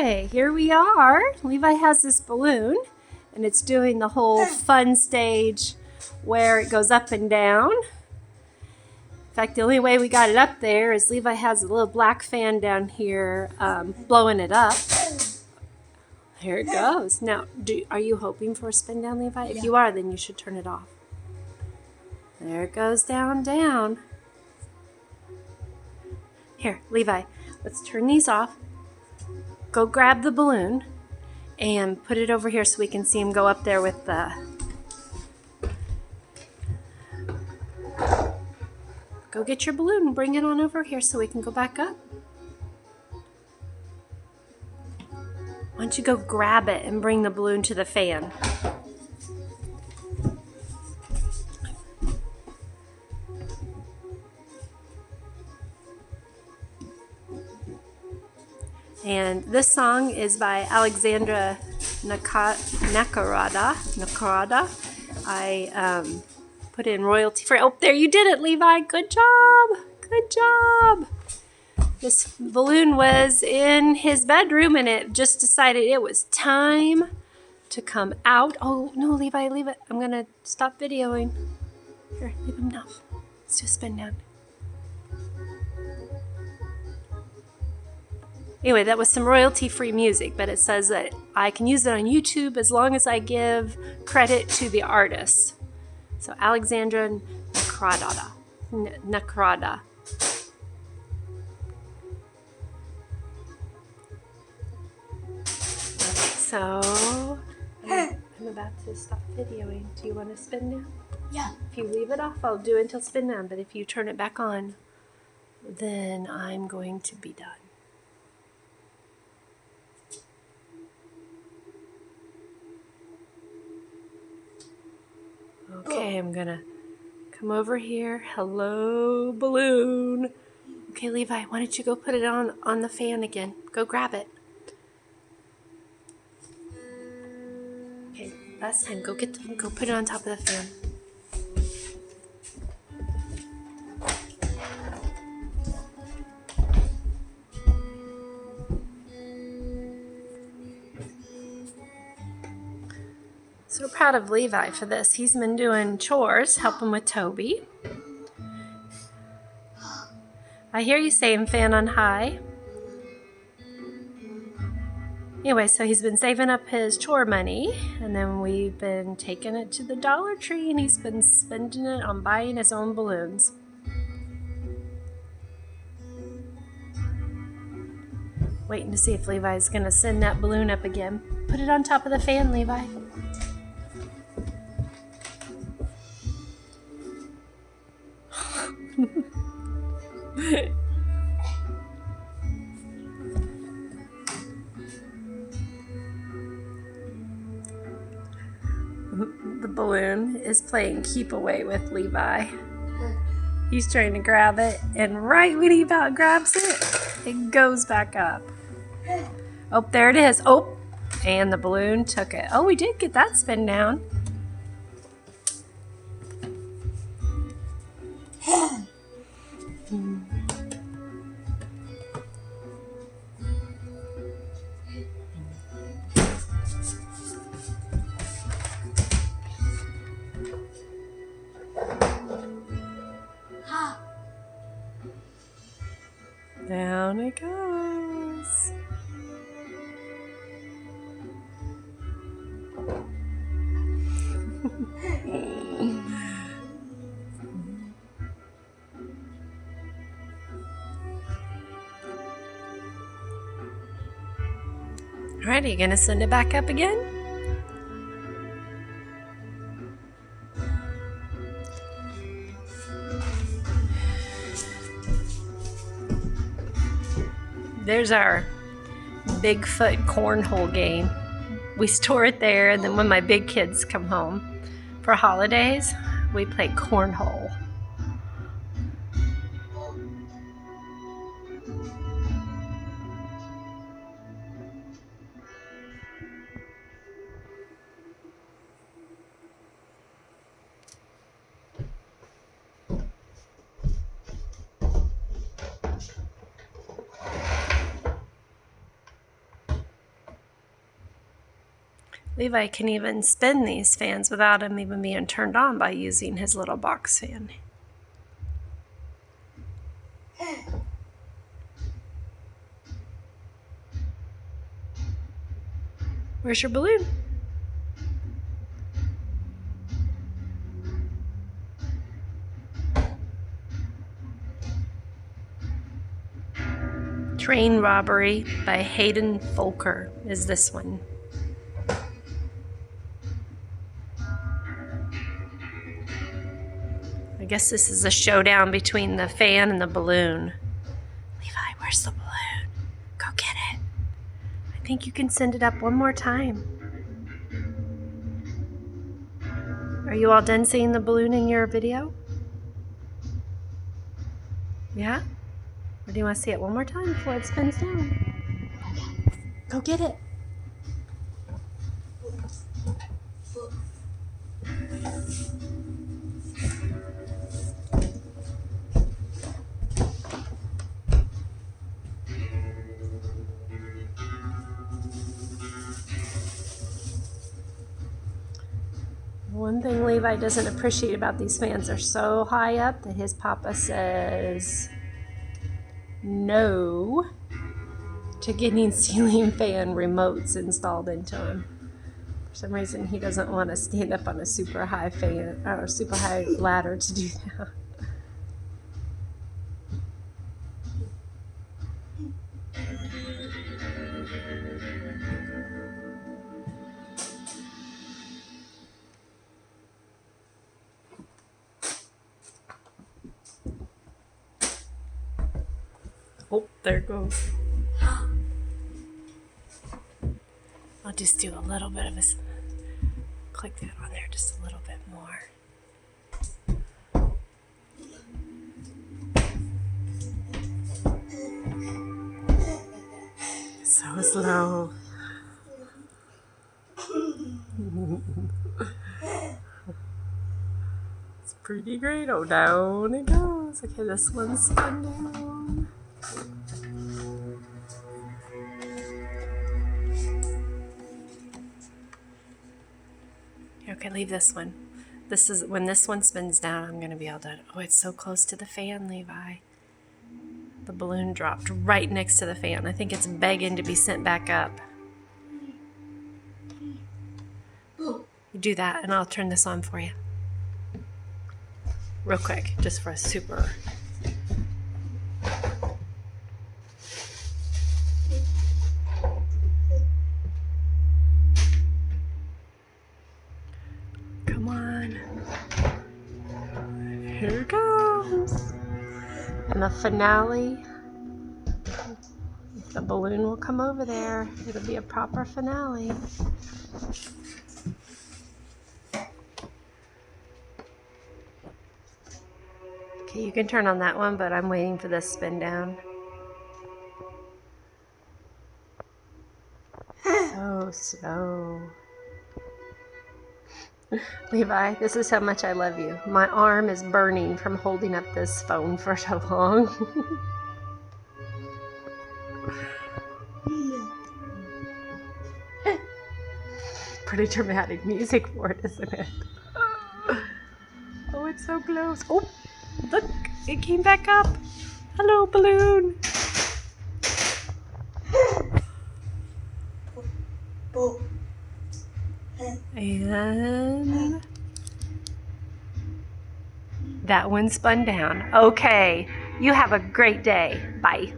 Okay, here we are. Levi has this balloon, and it's doing the whole fun stage where it goes up and down. In fact, the only way we got it up there is Levi has a little black fan down here blowing it up. Here it goes. Now, are you hoping for a spin down, Levi? If you are, then you should turn it off. There it goes down, down. Here, Levi, let's turn these off. Go grab the balloon and put it over here so we can see him go up there with the... Go get your balloon and bring it on over here so we can go back up. Why don't you go grab it and bring the balloon to the fan? And this song is by Alexandra Nakarada. I put in royalty free. Oh, there you did it, Levi. Good job. Good job. This balloon was in his bedroom, and it just decided it was time to come out. Oh, no, Levi, leave it. I'm going to stop videoing. Here, leave him now. Let's do a spin down. Anyway, that was some royalty-free music, but it says that I can use it on YouTube as long as I give credit to the artist. So Alexandra Nakarada. So I'm about to stop videoing. Do you want to spin down? Yeah. If you leave it off, I'll do it until spin down. But if you turn it back on, then I'm going to be done. Okay, I'm gonna come over here. Hello, balloon. Okay, Levi, why don't you go put it on the fan again? Go grab it. Okay, last time, go put it on top of the fan. So proud of Levi for this. He's been doing chores, helping with Toby. I hear you saying fan on high. Anyway, so he's been saving up his chore money, and then we've been taking it to the Dollar Tree, and he's been spending it on buying his own balloons. Waiting to see if Levi's going to send that balloon up again. Put it on top of the fan, Levi. The balloon is playing keep away with Levi. He's trying to grab it, and right when he about grabs it, it goes back up. Oh, there it is. Oh, and the balloon took it. Oh, we did get that spin down. Down it goes. All right, are you going to send it back up again? There's our Bigfoot cornhole game. We store it there, and then when my big kids come home for holidays, we play cornhole. Levi can even spin these fans without them even being turned on by using his little box fan. Where's your balloon? Train Robbery by Hayden Folker is this one. I guess this is a showdown between the fan and the balloon. Levi, where's the balloon? Go get it. I think you can send it up one more time. Are you all done seeing the balloon in your video? Yeah? Or do you want to see it one more time before it spins down? Go get it. One thing Levi doesn't appreciate about these fans, they're so high up that his papa says no to getting ceiling fan remotes installed into them. For some reason, he doesn't want to stand up on a super high fan or super high ladder to do that. Oh, there it goes. I'll just do a little bit of a, click that on there just a little bit more. So slow. It's pretty great. Oh, down it goes. Okay, this one's spun down. Okay, leave this one. This is when this one spins down, I'm going to be all done. Oh, it's so close to the fan, Levi. The balloon dropped right next to the fan. I think it's begging to be sent back up. You do that, and I'll turn this on for you. Real quick, just for a super... Come on. Here it goes. And the finale, if the balloon will come over there, it'll be a proper finale. Okay, you can turn on that one, but I'm waiting for this spin down. So slow. Levi, this is how much I love you. My arm is burning from holding up this phone for so long. Pretty dramatic music for it, isn't it? Oh, it's so close. Oh, look, it came back up. Hello, balloon. And that one spun down. Okay, you have a great day. Bye.